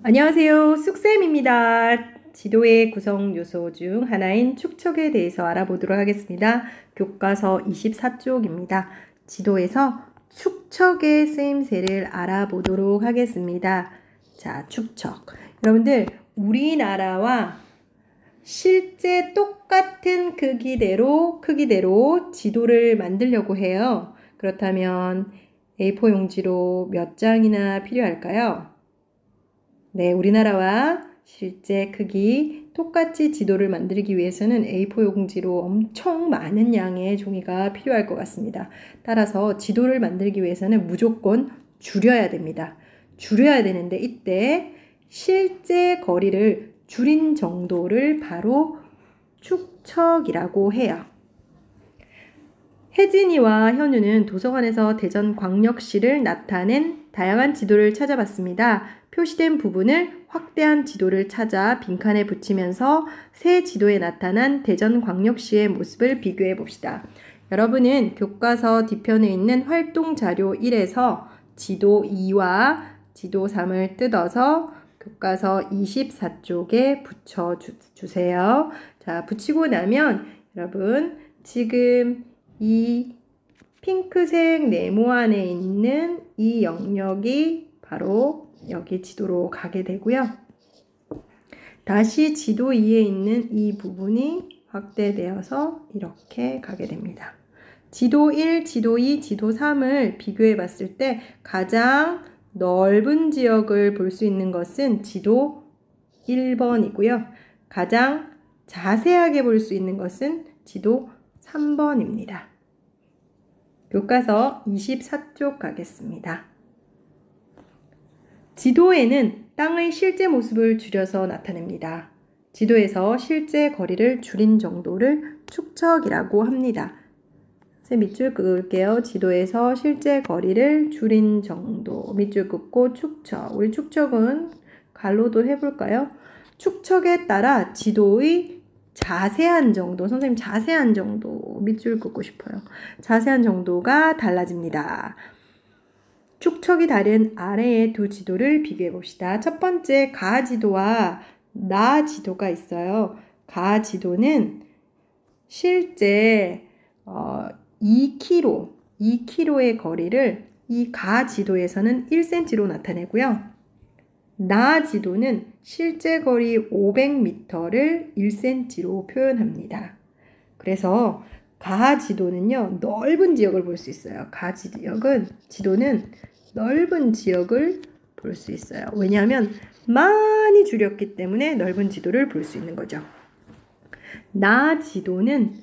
안녕하세요. 쑥쌤입니다. 지도의 구성 요소 중 하나인 축척에 대해서 알아보도록 하겠습니다. 교과서 24쪽입니다. 지도에서 축척의 쓰임새를 알아보도록 하겠습니다. 자, 축척. 여러분들, 우리나라와 실제 똑같은 크기대로 지도를 만들려고 해요. 그렇다면 A4 용지로 몇 장이나 필요할까요? 네, 우리나라와 실제 크기 똑같이 지도를 만들기 위해서는 A4 용지로 엄청 많은 양의 종이가 필요할 것 같습니다. 따라서 지도를 만들기 위해서는 무조건 줄여야 됩니다. 줄여야 되는데 이때 실제 거리를 줄인 정도를 바로 축척이라고 해요. 혜진이와 현우는 도서관에서 대전광역시를 나타낸 다양한 지도를 찾아봤습니다. 표시된 부분을 확대한 지도를 찾아 빈칸에 붙이면서 새 지도에 나타난 대전광역시의 모습을 비교해 봅시다. 여러분은 교과서 뒤편에 있는 활동자료 1에서 지도 2와 지도 3을 뜯어서 교과서 24쪽에 붙여주세요. 자, 붙이고 나면 여러분 지금 이 핑크색 네모 안에 있는 이 영역이 바로 여기 지도로 가게 되고요. 다시 지도 2에 있는 이 부분이 확대되어서 이렇게 가게 됩니다. 지도 1, 지도 2, 지도 3을 비교해 봤을 때 가장 넓은 지역을 볼 수 있는 것은 지도 1번이고요. 가장 자세하게 볼 수 있는 것은 지도 3번입니다. 교과서 24쪽 가겠습니다. 지도에는 땅의 실제 모습을 줄여서 나타냅니다. 지도에서 실제 거리를 줄인 정도를 축척이라고 합니다. 선생님 밑줄 긋을게요. 지도에서 실제 거리를 줄인 정도. 밑줄 긋고 축척. 우리 축척은 갈로도 해볼까요? 축척에 따라 지도의 자세한 정도, 선생님 자세한 정도 밑줄 긋고 싶어요. 자세한 정도가 달라집니다. 축척이 다른 아래의 두 지도를 비교해 봅시다. 첫 번째 가지도와 나지도가 있어요. 가지도는 실제 2km의 거리를 이 가지도에서는 1cm로 나타내고요. 나지도는 실제 거리 500m를 1cm로 표현합니다. 그래서 가지도는요, 넓은 지역을 볼 수 있어요. 지도는 넓은 지역을 볼 수 있어요. 왜냐하면 많이 줄였기 때문에 넓은 지도를 볼 수 있는 거죠. 나지도는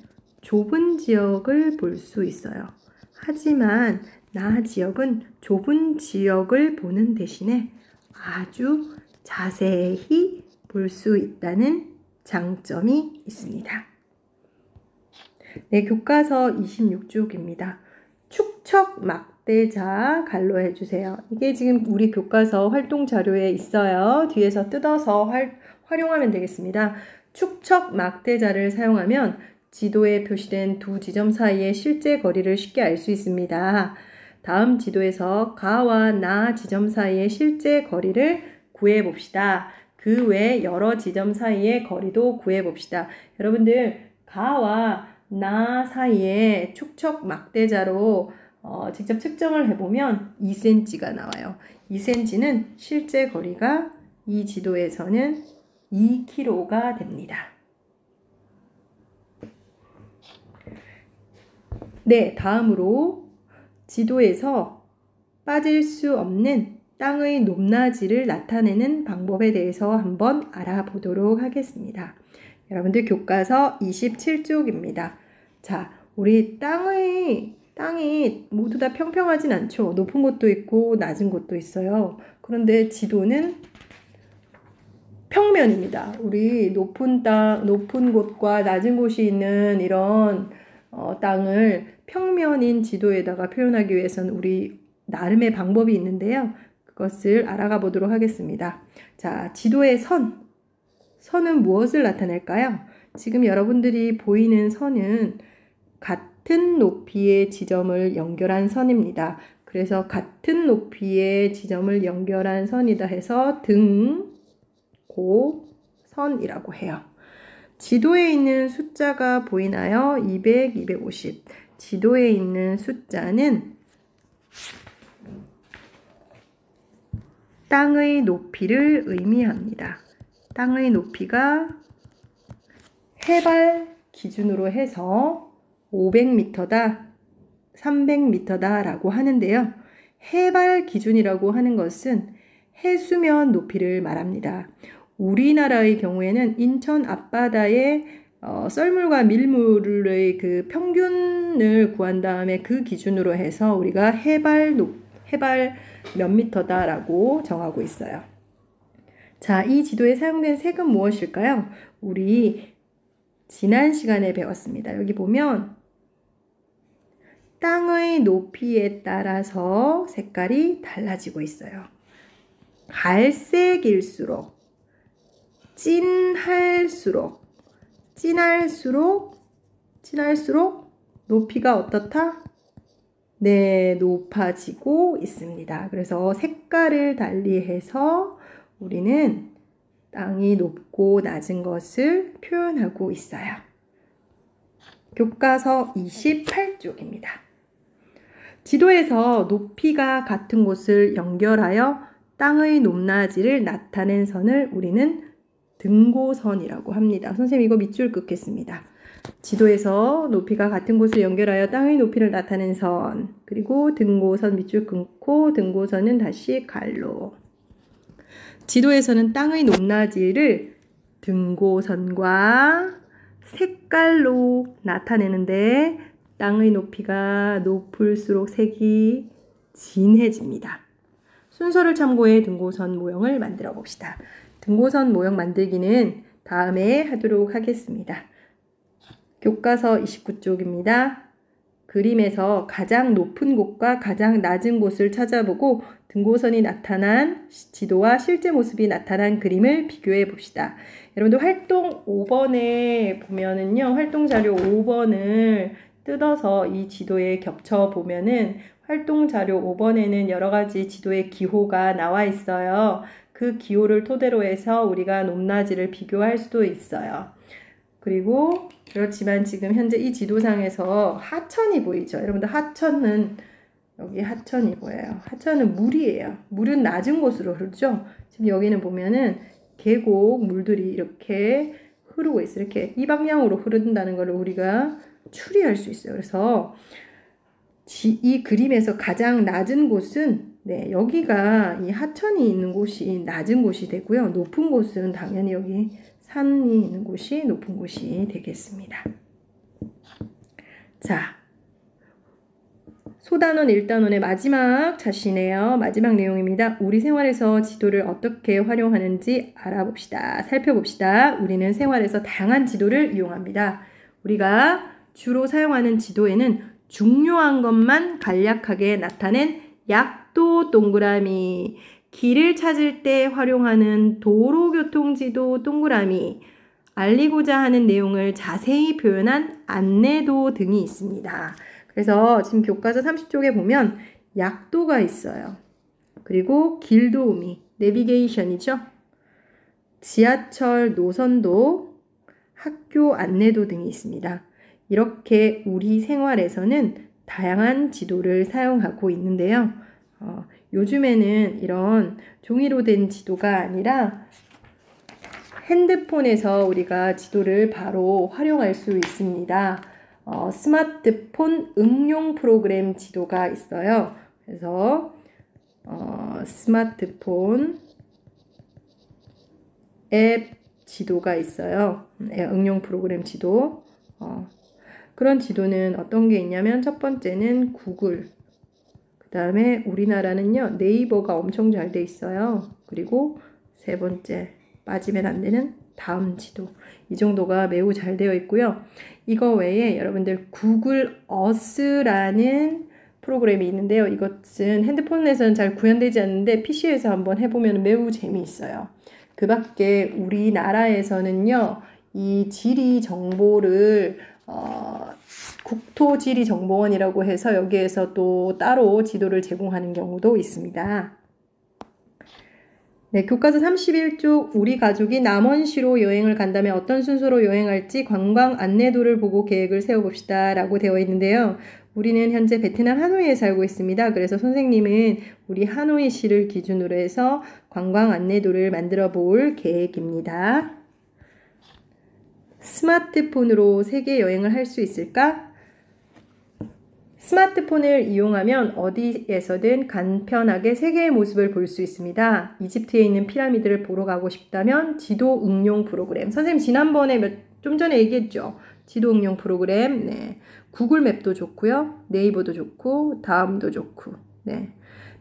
좁은 지역을 볼 수 있어요. 하지만 나지역은 좁은 지역을 보는 대신에 아주 자세히 볼 수 있다는 장점이 있습니다. 네, 교과서 26쪽입니다. 축척 막대자 갈로 해주세요. 이게 지금 우리 교과서 활동 자료에 있어요. 뒤에서 뜯어서 활용하면 되겠습니다. 축척 막대자를 사용하면 지도에 표시된 두 지점 사이의 실제 거리를 쉽게 알 수 있습니다. 다음 지도에서 가와 나 지점 사이의 실제 거리를 구해봅시다. 그 외 여러 지점 사이의 거리도 구해봅시다. 여러분들 가와 나 사이에 축척 막대자로 직접 측정을 해보면 2cm가 나와요. 2cm는 실제 거리가 이 지도에서는 2km가 됩니다. 네, 다음으로 지도에서 빠질 수 없는 땅의 높낮이를 나타내는 방법에 대해서 한번 알아보도록 하겠습니다. 여러분들 교과서 27쪽입니다. 자, 우리 땅이 모두 다 평평하진 않죠. 높은 곳도 있고 낮은 곳도 있어요. 그런데 지도는 평면입니다. 우리 높은 곳과 낮은 곳이 있는 이런 땅을 평면인 지도에다가 표현하기 위해서는 우리 나름의 방법이 있는데요. 그것을 알아가 보도록 하겠습니다. 자, 지도의 선은 무엇을 나타낼까요? 지금 여러분들이 보이는 선은 같은 높이의 지점을 연결한 선입니다. 그래서 같은 높이의 지점을 연결한 선이다 해서 등, 등고선이라고 해요. 지도에 있는 숫자가 보이나요? 200, 250. 지도에 있는 숫자는 땅의 높이를 의미합니다. 땅의 높이가 해발 기준으로 해서 500m다, 300m다 라고 하는데요. 해발 기준이라고 하는 것은 해수면 높이를 말합니다. 우리나라의 경우에는 인천 앞바다의 썰물과 밀물의 그 평균을 구한 다음에 그 기준으로 해서 우리가 해발 몇 미터다라고 정하고 있어요. 자, 이 지도에 사용된 색은 무엇일까요? 우리 지난 시간에 배웠습니다. 여기 보면 땅의 높이에 따라서 색깔이 달라지고 있어요. 갈색일수록, 진할수록 높이가 어떻다? 네, 높아지고 있습니다. 그래서 색깔을 달리해서 우리는 땅이 높고 낮은 것을 표현하고 있어요. 교과서 28쪽입니다. 지도에서 높이가 같은 곳을 연결하여 땅의 높낮이를 나타낸 선을 우리는 등고선이라고 합니다. 선생님 이거 밑줄 긋겠습니다. 지도에서 높이가 같은 곳을 연결하여 땅의 높이를 나타낸 선, 그리고 등고선 밑줄 끊고 등고선은 다시 갈로. 지도에서는 땅의 높낮이를 등고선과 색깔로 나타내는데 땅의 높이가 높을수록 색이 진해집니다. 순서를 참고해 등고선 모형을 만들어 봅시다. 등고선 모형 만들기는 다음에 하도록 하겠습니다. 교과서 29쪽입니다. 그림에서 가장 높은 곳과 가장 낮은 곳을 찾아보고 등고선이 나타난 지도와 실제 모습이 나타난 그림을 비교해 봅시다. 여러분들 활동 5번에 보면은요, 활동 자료 5번을 뜯어서 이 지도에 겹쳐 보면은 활동 자료 5번에는 여러 가지 지도의 기호가 나와 있어요. 그 기호를 토대로 해서 우리가 높낮이를 비교할 수도 있어요. 그리고 그렇지만 지금 현재 이 지도상에서 하천이 보이죠. 여러분들 하천은 여기 하천이 보여요. 하천은 물이에요. 물은 낮은 곳으로 흐르죠. 지금 여기는 보면은 계곡 물들이 이렇게 흐르고 있어요. 이렇게 이 방향으로 흐른다는 걸 우리가 추리할 수 있어요. 그래서 이 그림에서 가장 낮은 곳은 여기가 이 하천이 있는 곳이 낮은 곳이 되고요. 높은 곳은 당연히 여기 산이 있는 곳이 높은 곳이 되겠습니다. 자, 소단원 1단원의 마지막 자시네요. 마지막 내용입니다. 우리 생활에서 지도를 어떻게 활용하는지 알아봅시다. 살펴봅시다. 우리는 생활에서 다양한 지도를 이용합니다. 우리가 주로 사용하는 지도에는 중요한 것만 간략하게 나타낸 약도 동그라미, 길을 찾을 때 활용하는 도로교통지도 동그라미, 알리고자 하는 내용을 자세히 표현한 안내도 등이 있습니다. 그래서 지금 교과서 30쪽에 보면 약도가 있어요. 그리고 길도우미, 내비게이션이죠. 지하철 노선도, 학교 안내도 등이 있습니다. 이렇게 우리 생활에서는 다양한 지도를 사용하고 있는데요. 요즘에는 이런 종이로 된 지도가 아니라 핸드폰에서 우리가 지도를 바로 활용할 수 있습니다. 스마트폰 응용 프로그램 지도가 있어요. 그래서 스마트폰 앱 지도가 있어요. 응용 프로그램 지도. 그런 지도는 어떤 게 있냐면 첫 번째는 구글, 그 다음에 우리나라는요 네이버가 엄청 잘 돼 있어요. 그리고 세 번째 빠지면 안 되는 다음 지도. 이 정도가 매우 잘 되어 있고요. 이거 외에 여러분들 구글 어스라는 프로그램이 있는데요. 이것은 핸드폰에서는 잘 구현되지 않는데 PC에서 한번 해보면 매우 재미있어요. 그 밖에 우리나라에서는요 이 지리 정보를 국토지리정보원이라고 해서 여기에서 또 따로 지도를 제공하는 경우도 있습니다. 네, 교과서 31쪽 우리 가족이 남원시로 여행을 간다면 어떤 순서로 여행할지 관광 안내도를 보고 계획을 세워봅시다 라고 되어 있는데요. 우리는 현재 베트남 하노이에 살고 있습니다. 그래서 선생님은 우리 하노이시를 기준으로 해서 관광 안내도를 만들어 볼 계획입니다. 스마트폰으로 세계 여행을 할 수 있을까? 스마트폰을 이용하면 어디에서든 간편하게 세계의 모습을 볼 수 있습니다. 이집트에 있는 피라미드를 보러 가고 싶다면 지도 응용 프로그램. 선생님 지난번에 좀 전에 얘기했죠. 지도 응용 프로그램. 네. 구글 맵도 좋고요. 네이버도 좋고 다음도 좋고. 네.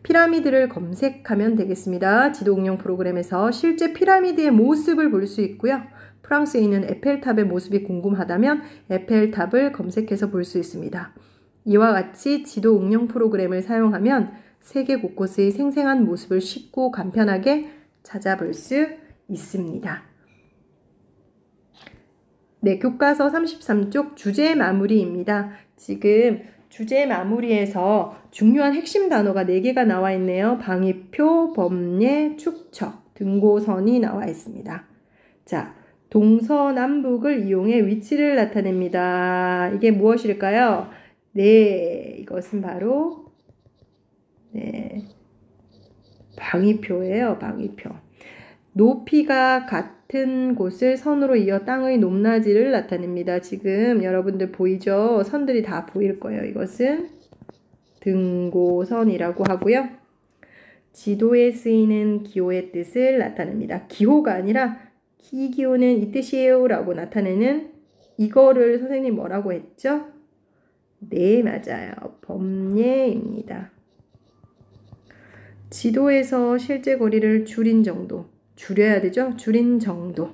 피라미드를 검색하면 되겠습니다. 지도 응용 프로그램에서 실제 피라미드의 모습을 볼 수 있고요. 프랑스에 있는 에펠탑의 모습이 궁금하다면 에펠탑을 검색해서 볼 수 있습니다. 이와 같이 지도 응용 프로그램을 사용하면 세계 곳곳의 생생한 모습을 쉽고 간편하게 찾아볼 수 있습니다. 네, 교과서 33쪽 주제 마무리입니다. 지금 주제 마무리에서 중요한 핵심 단어가 4개가 나와 있네요. 방위표, 범례, 축척, 등고선이 나와 있습니다. 자, 동서남북을 이용해 위치를 나타냅니다. 이게 무엇일까요? 네, 이것은 바로 방위표예요. 방위표. 높이가 같은 곳을 선으로 이어 땅의 높낮이를 나타냅니다. 지금 여러분들 보이죠? 선들이 다 보일 거예요. 이것은 등고선이라고 하고요. 지도에 쓰이는 기호의 뜻을 나타냅니다. 기호가 아니라 이 기호는 이 뜻이에요 라고 나타내는 이거를 선생님 뭐라고 했죠? 네, 맞아요. 범례입니다. 지도에서 실제 거리를 줄인 정도, 줄여야 되죠? 줄인 정도.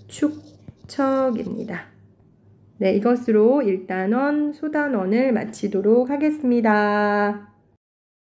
축척입니다. 네, 이것으로 1단원, 소단원을 마치도록 하겠습니다.